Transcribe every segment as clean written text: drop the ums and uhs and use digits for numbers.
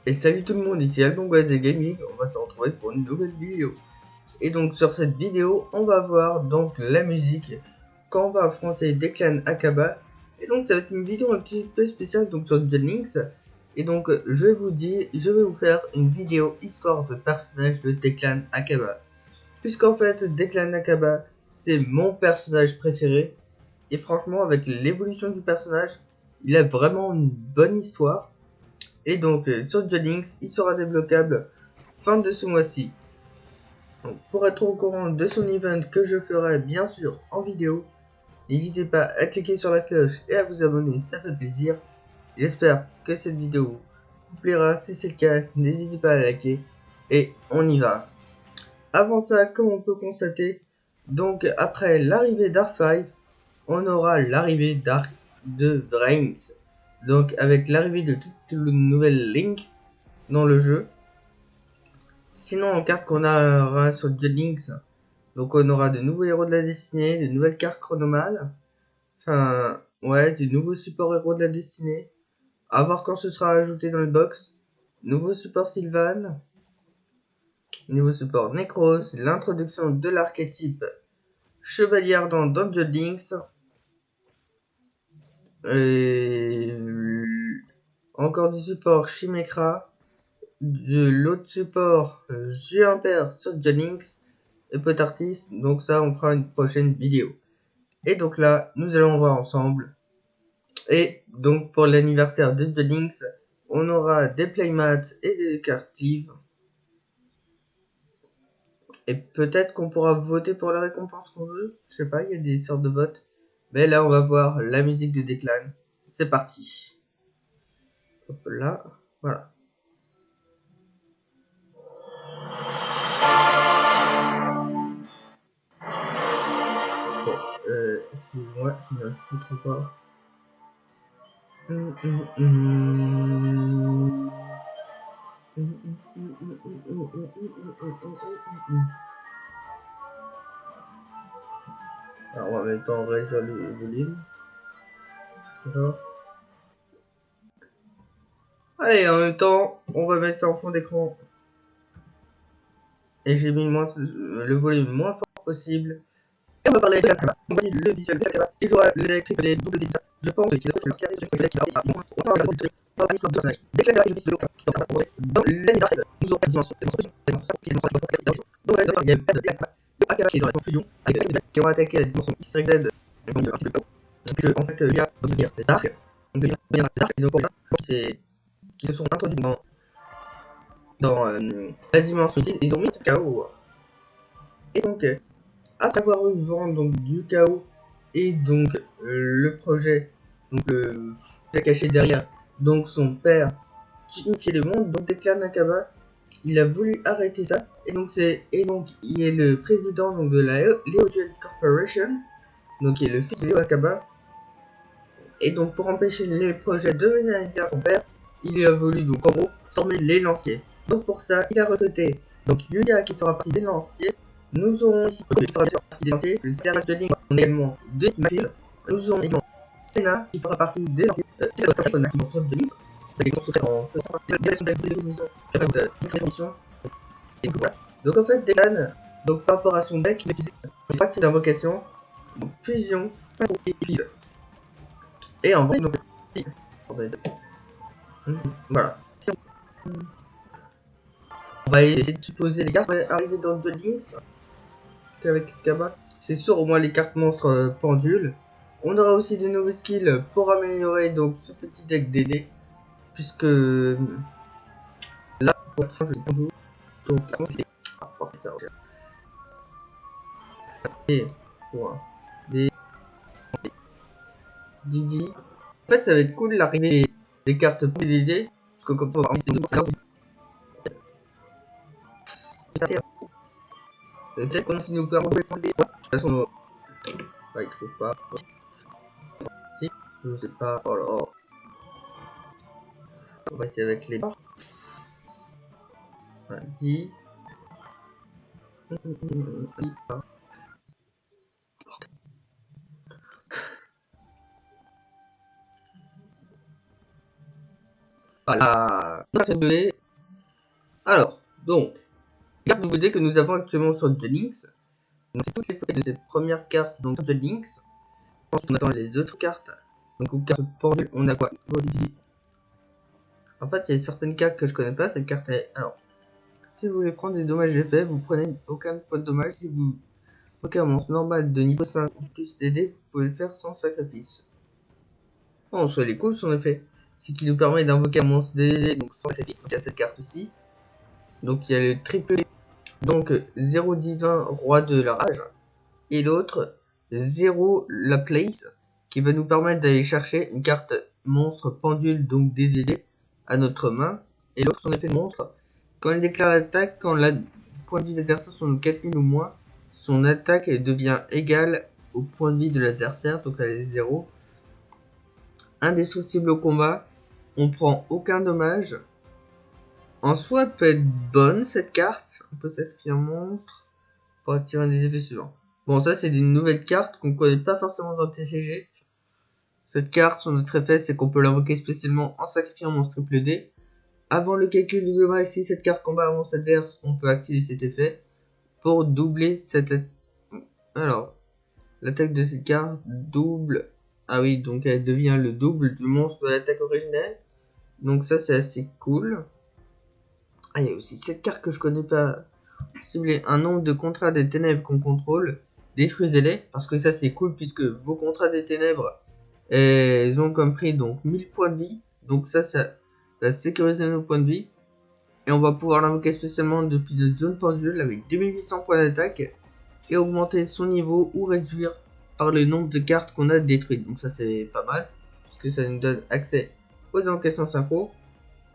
Et salut tout le monde, ici Albongoise et Gaming, on va se retrouver pour une nouvelle vidéo. Et donc sur cette vidéo, on va voir donc la musique quand on va affronter Declan Akaba. Et donc ça va être une vidéo un petit peu spéciale donc sur Duel Links. Et donc je vais vous faire une vidéo histoire de personnage de Declan Akaba. Puisqu'en fait Declan Akaba c'est mon personnage préféré. Et franchement avec l'évolution du personnage, il a vraiment une bonne histoire. Et donc sur Duel Links, il sera débloquable fin de ce mois-ci. Donc, pour être au courant de son event que je ferai bien sûr en vidéo, n'hésitez pas à cliquer sur la cloche et à vous abonner, ça fait plaisir. J'espère que cette vidéo vous plaira, si c'est le cas, n'hésitez pas à liker et on y va. Avant ça, comme on peut constater, donc après l'arrivée d'R5, on aura l'arrivée de Vrains. Donc avec l'arrivée de toutes les nouvelles Link dans le jeu. Sinon, en carte qu'on aura sur Duel Links, donc on aura de nouveaux héros de la destinée, de nouvelles cartes chronomales, enfin, ouais, du nouveau support héros de la destinée, à voir quand ce sera ajouté dans le box, nouveau support Sylvan, nouveau support Necros, l'introduction de l'archétype Chevalier Ardent dans Duel Links, et encore du support Chimekra, de l'autre support Jumper sur Duel Links et Potartis, donc ça on fera une prochaine vidéo. Et donc là, nous allons voir ensemble. Et donc pour l'anniversaire de Duel Links, on aura des playmats et des cartes sleeves. Et peut-être qu'on pourra voter pour la récompense qu'on veut. Je sais pas, il y a des sortes de votes. Mais là, on va voir la musique de Declan. C'est parti. Hop là, voilà. Bon, excusez-moi, je mets un petit peu trop fort. Alors, en même temps, réduire le volume. Très fort. Allez, en même temps, on va mettre ça en fond d'écran. Et j'ai mis le volume moins fort possible. Et on va parler de la Kaba. Voici le visuel de la Kaba. Il jouera l'électrique des doubles débits. Je pense qu'il faut que je dès que la Kaba est le dans l'année d'arrêt, nous aurons la dimension. Il y a le Akaba qui est dans la dimension fusion, avec les qui vont attaquer la dimension YZ. Donc, un petit peu donc, en fait, il y a des arcs. Donc, il y a des arcs. Et donc, pour ça, je pense que c'est qui se sont introduits dans la dimension 6, ils ont mis du chaos. Et donc, après avoir eu vent donc, du chaos et donc le projet, donc caché derrière, donc son père unifier le monde, donc Declan Akaba, il a voulu arrêter ça. Et donc il est le président donc, de la Leo Duel Corporation, donc il est le fils de Leo Akaba. Et donc pour empêcher les projets de mener à son père, il lui a voulu donc en gros former les lanciers. Donc pour ça, il a recruté donc Yuya qui fera partie des lanciers. Nous aurons ici qui fera partie des lanciers, le service de ligne, on a également deux Smashville. Nous aurons également Senna qui fera partie des lanciers. C'est la personne qui montre de ligne. Avec en faisant des missions. Et voilà. Donc en fait, Declan, donc par rapport à son deck, il utilise une partie d'invocation, donc fusion, synchro et utilise. Et en vrai, donc, voilà. On va essayer de supposer les cartes arriver dans Duel Links qu'avec Kaba. C'est sûr, au moins les cartes monstres pendules. On aura aussi de nouveaux skills pour améliorer donc ce petit deck DD. Puisque là, pour l'instant, je joue. Donc, c'est ça. Et pour des Didi. En fait, ça va être cool l'arrivée des cartes PDD. Parce que comme ça, peut-être qu'on si nous permet de faire des. De toute façon, il trouve pas. Si, je sais pas. Oh là. On va essayer avec les. 10. Voilà, carte WD. Alors, donc, carte WD que nous avons actuellement sur The Links. Donc, c'est toutes les feuilles de cette première carte, donc The Links. Ensuite, on attend les autres cartes. Donc, aux cartes pendule, on a quoi? En fait, il y a certaines cartes que je connais pas. Cette carte est. Alors, si vous voulez prendre des dommages d'effet, vous prenez aucun point de dommage. Si vous invoquez un monstre normal de niveau 5 ou plus DD, vous pouvez le faire sans sacrifice. En soit, les cool son effet, c'est qu'il nous permet d'invoquer un monstre DD, donc sans sacrifice. Donc, il y a cette carte aussi. Donc, il y a le triple. Donc, 0 divin, roi de la rage. Et l'autre, 0 la place, qui va nous permettre d'aller chercher une carte monstre pendule, donc DDD, à notre main. Et l'autre, son effet de monstre, quand il déclare l'attaque, quand le point de vie de l'adversaire sont de 4000 ou moins, son attaque devient égale au point de vie de l'adversaire, donc elle est 0. Indestructible au combat, on prend aucun dommage. En soi, elle peut être bonne cette carte. On peut sacrifier un monstre pour attirer un des effets suivants. Bon, ça c'est des nouvelles cartes qu'on connaît pas forcément dans le TCG. Cette carte, son autre effet, c'est qu'on peut l'invoquer spécialement en sacrifiant un monstre triple D. Avant le calcul du dommage, si cette carte combat un monstre adverse, on peut activer cet effet pour doubler cette. Alors, l'attaque de cette carte double. Ah oui, donc elle devient le double du monstre de l'attaque originelle. Donc ça c'est assez cool. Ah, il y a aussi cette carte que je connais pas. Si vous voulez un nombre de contrats des ténèbres qu'on contrôle, détruisez-les, parce que ça c'est cool puisque vos contrats des ténèbres, ils ont comme prix donc 1000 points de vie. Donc ça va sécuriser nos points de vie. Et on va pouvoir l'invoquer spécialement depuis notre zone pendule avec 2800 points d'attaque. Et augmenter son niveau ou réduire par le nombre de cartes qu'on a détruites. Donc ça c'est pas mal, puisque ça nous donne accès aux invocations synchro.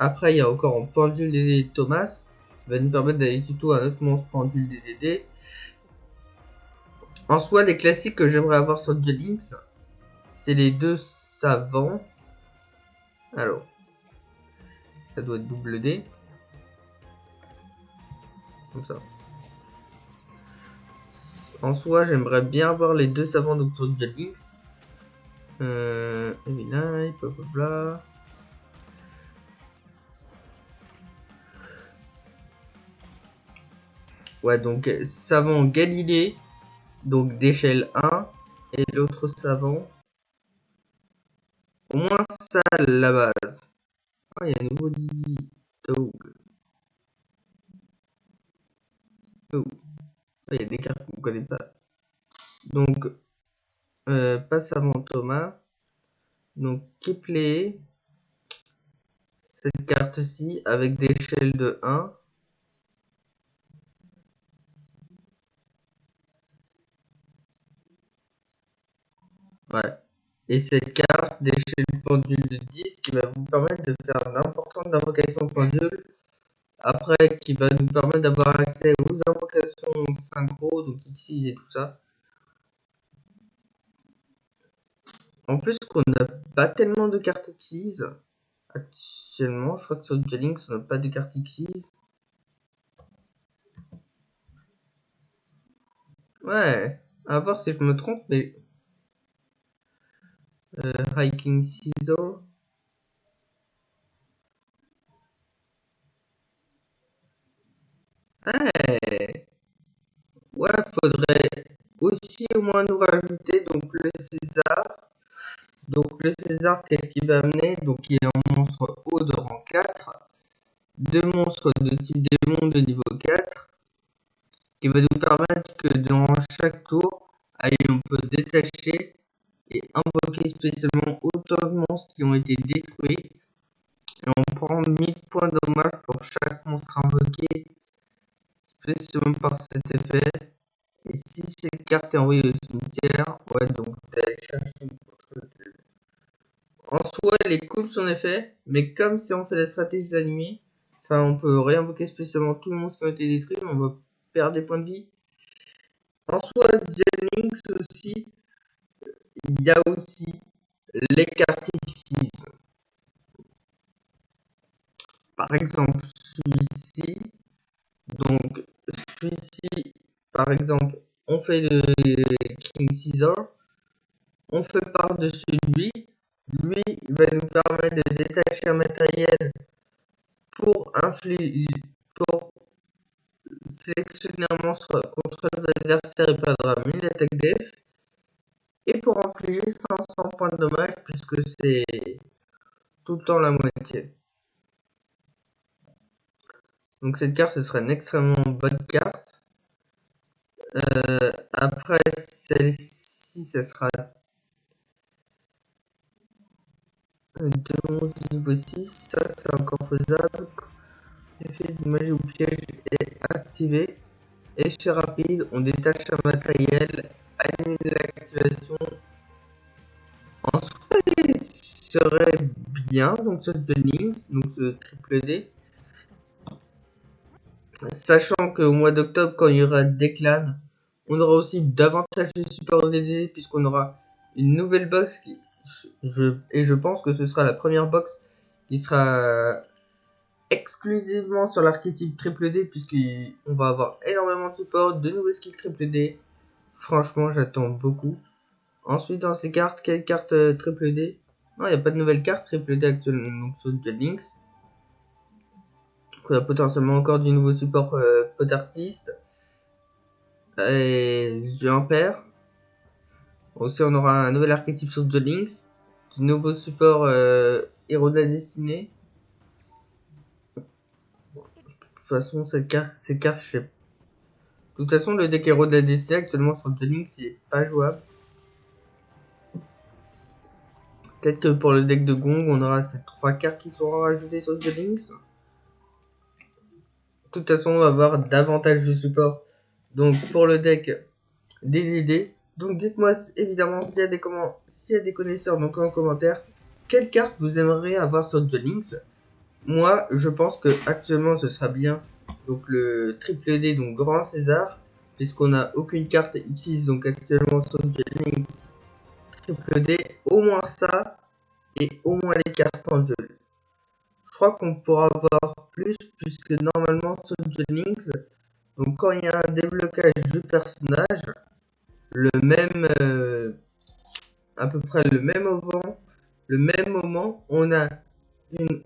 Après il y a encore en pendule des Thomas, qui va nous permettre d'aller tuto un autre monstre pendule DDD. En soi, les classiques que j'aimerais avoir sur The Links, c'est les deux savants. Alors, ça doit être double D. Comme ça. En soi, j'aimerais bien avoir les deux savants donc sur The Links. Evilai, blablabla. Ouais, donc savant Galilée, donc d'échelle 1, et l'autre savant, au moins ça la base. Ah, il y a un nouveau Didi Dog. Oh. Ah, il y a des cartes qu'on ne connaît pas. Donc, pas savant Thomas. Donc, Kipley, cette carte-ci, avec d'échelle de 1. Ouais. Et cette carte d'échelle pendule de 10 qui va vous permettre de faire d'importantes invocations pendule. Après, qui va nous permettre d'avoir accès aux invocations synchro, donc X6 et tout ça. En plus, qu'on n'a pas tellement de cartes X6 actuellement. Je crois que sur The Links, on n'a pas de cartes X6. Ouais, à voir si je me trompe, mais Hiking Scissor. Ouais, ouais, faudrait aussi au moins nous rajouter donc le César. Donc le César, qu'est-ce qu'il va amener? Donc il est un monstre haut de rang 4, deux monstres de type démon de niveau 4, qui va nous permettre que dans chaque tour, on peut détacher et invoquer spécialement autant de monstres qui ont été détruits. Et on prend 1000 points de dommage pour chaque monstre invoqué, spécialement par cet effet. Et si cette carte est envoyée au cimetière, ouais, donc d'aller chercher une autre. En soi, elle est cool son effet, mais comme si on fait la stratégie de la nuit, enfin, on peut réinvoquer spécialement tous les monstres qui ont été détruits, mais on va perdre des points de vie. En soi, Jennings aussi, il y a aussi les cartes X6. Par exemple, celui-ci, donc celui-ci, par exemple, on fait le King Caesar, on fait par-dessus lui Lui, il va nous permettre de détacher un matériel pour pour sélectionner un monstre contre l'adversaire et perdra 1000 attaques def. Et pour infliger 500 points de dommage puisque c'est tout le temps la moitié. Donc cette carte, ce sera une extrêmement bonne carte. Après celle-ci, ça sera 2 monstres niveau 6. Ça, c'est encore faisable. L'effet de magie ou piège est activé. Effet rapide, on détache un matériel, annule l'activation. En soi, il serait bien, donc ce Links, donc ce triple D. Sachant qu'au mois d'octobre, quand il y aura des clans, on aura aussi davantage de support DD puisqu'on aura une nouvelle box je pense que ce sera la première box qui sera exclusivement sur l'archétype triple D puisqu'on va avoir énormément de support, de nouveaux skills triple D. Franchement, j'attends beaucoup. Ensuite, dans ces cartes, quelle carte triple D? Non, il n'y a pas de nouvelle carte triple D actuellement donc sur Links. On a potentiellement encore du nouveau support pot artiste et Jumper. Aussi, on aura un nouvel archétype sur The Links, du nouveau support héros de la destinée. De toute façon, ces cartes, je sais. De toute façon, le deck héros de la destinée actuellement sur The Links, il est pas jouable. Peut-être que pour le deck de Gong, on aura ces 3 cartes qui seront rajoutées sur The Links. De toute façon, on va avoir davantage de support. Donc, pour le deck DDD. Donc, dites-moi évidemment s'il y a des connaisseurs donc en commentaire, quelle carte vous aimeriez avoir sur The Links. Moi, je pense que actuellement ce sera bien donc le triple D, donc Grand César, puisqu'on n'a aucune carte X6, donc actuellement sur The Links triple D, au moins ça, et au moins les cartes pendules. Je crois qu'on pourra avoir plus, puisque normalement sur The Links, donc quand il y a un déblocage du personnage, le même, à peu près le même moment, on a une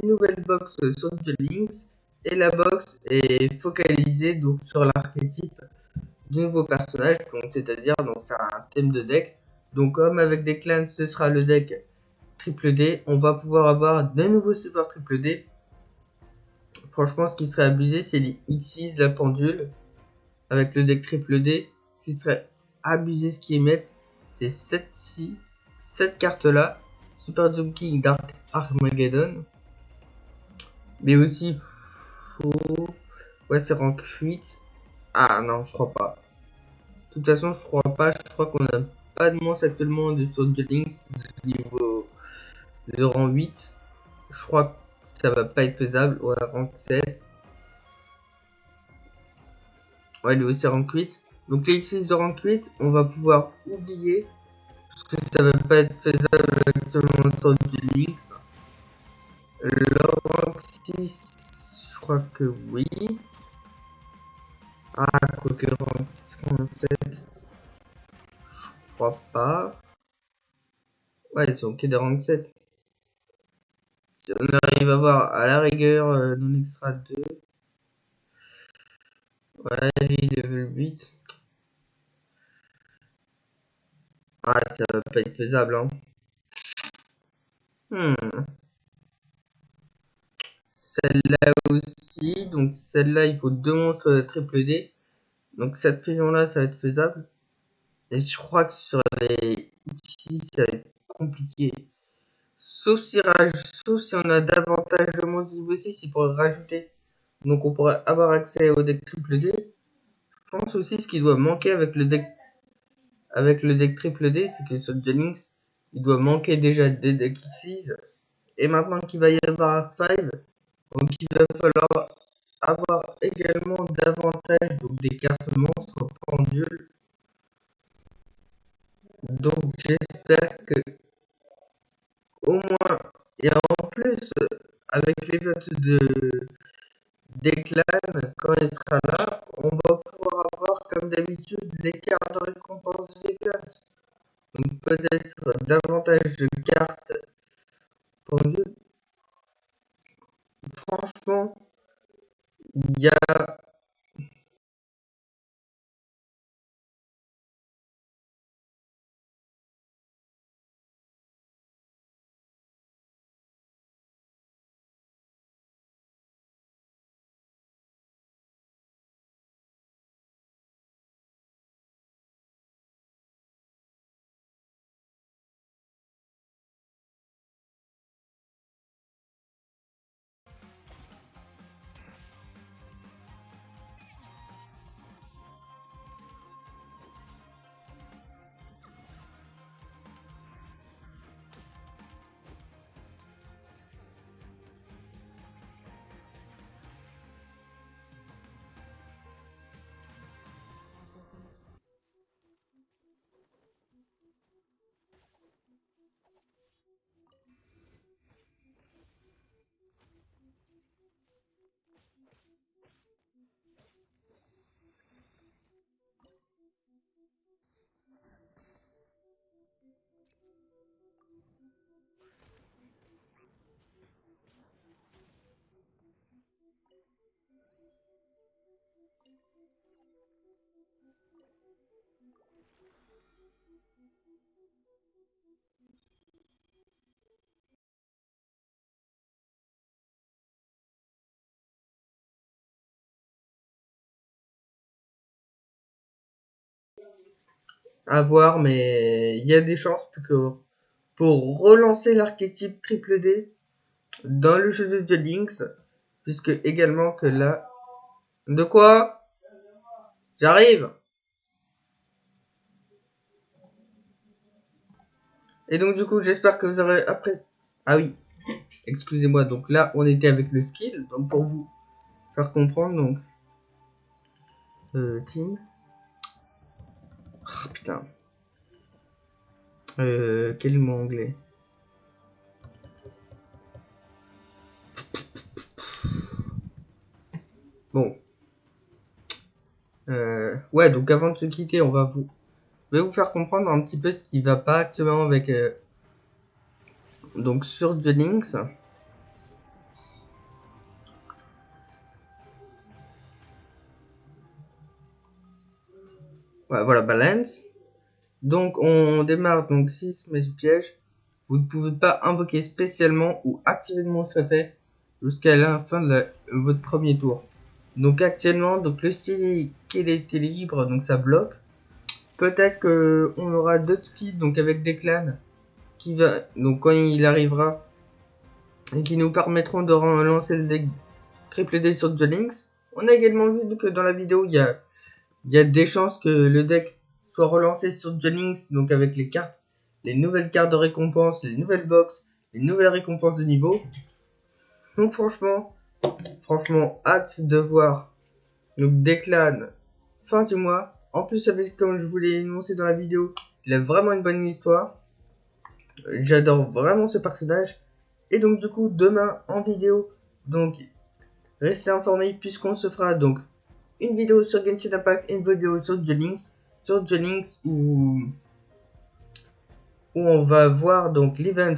nouvelle box sur The Links et la box est focalisée donc sur l'archétype du nouveau personnage, donc c'est-à-dire donc c'est un thème de deck. Donc comme avec des clans, ce sera le deck triple D, on va pouvoir avoir de nouveaux supports triple D. Franchement, ce qui serait abusé, c'est les X6, la pendule, avec le deck triple D. Ce qui serait abusé, ce qu'ils mettent, c'est cette carte-là, Super Jump King Dark Armageddon. Mais aussi, ouais, c'est rank 8. Ah non, je crois pas. De toute façon, je crois pas. Je crois qu'on a pas de monstre actuellement de sur The Links de niveau de rang 8. Je crois que ça va pas être faisable. Ouais, rank 7. Ouais, il est aussi rank 8. Donc les X6 de rank 8, on va pouvoir oublier. Parce que ça va pas être faisable actuellement sur The Links. Le rank 6, je crois que oui. Ah, quoique rank 7, je crois pas. Ouais, ils sont ok de rank 7. Si on arrive à voir à la rigueur non extra 2. Ouais, level 8. Ah, ça va pas être faisable, hein. Celle-là aussi. Donc celle-là, il faut 2 monstres triple D. Donc cette fusion-là, ça va être faisable. Et je crois que sur les X6, ça va être compliqué. Sauf si on a davantage de monstres niveau 6, il pourrait rajouter. Donc on pourrait avoir accès au deck triple D. Je pense aussi ce qui doit manquer avec le deck triple D, c'est que sur Jennings, il doit manquer déjà des decks X6. Et maintenant qu'il va y avoir R5, donc il va falloir avoir également davantage donc des cartes monstres pendules. Donc j'espère que au moins, et en plus, avec les votes des clans, quand il sera là, on va pouvoir avoir comme d'habitude les cartes de récompense des clans. Donc peut-être davantage de cartes pour le jeu. Franchement, il y a à voir, mais il y a des chances que pour relancer l'archétype triple D dans le jeu de Duel Links, puisque également que là... De quoi? J'arrive. Et donc du coup, j'espère que vous aurez après... Ah oui, excusez-moi, donc là, on était avec le skill, donc pour vous faire comprendre, donc... team... Ah putain. Quel mot anglais? Bon. Ouais, donc avant de se quitter, je vais vous faire comprendre un petit peu ce qui va pas actuellement avec... donc sur Duel Links. Ouais, voilà, balance. Donc on démarre donc 6 mais du piège. Vous ne pouvez pas invoquer spécialement ou activer de monstre effet jusqu'à la fin de votre premier tour. Donc actuellement, donc le style qu'il était libre, donc ça bloque. Peut-être qu'on aura d'autres skills donc avec des clans qui va donc quand il arrivera et qui nous permettront de relancer le deck triple D sur Duel Links. On a également vu que dans la vidéo il y a des chances que le deck soit relancé sur Duel Links donc avec les cartes, les nouvelles cartes de récompense, les nouvelles box, les nouvelles récompenses de niveau. Donc franchement, hâte de voir donc des clans fin du mois. En plus, avec comme je vous l'ai énoncé dans la vidéo, il a vraiment une bonne histoire. J'adore vraiment ce personnage. Et donc du coup, demain en vidéo, donc restez informés puisqu'on se fera donc une vidéo sur Genshin Impact et une vidéo sur Duel Links où on va voir donc l'event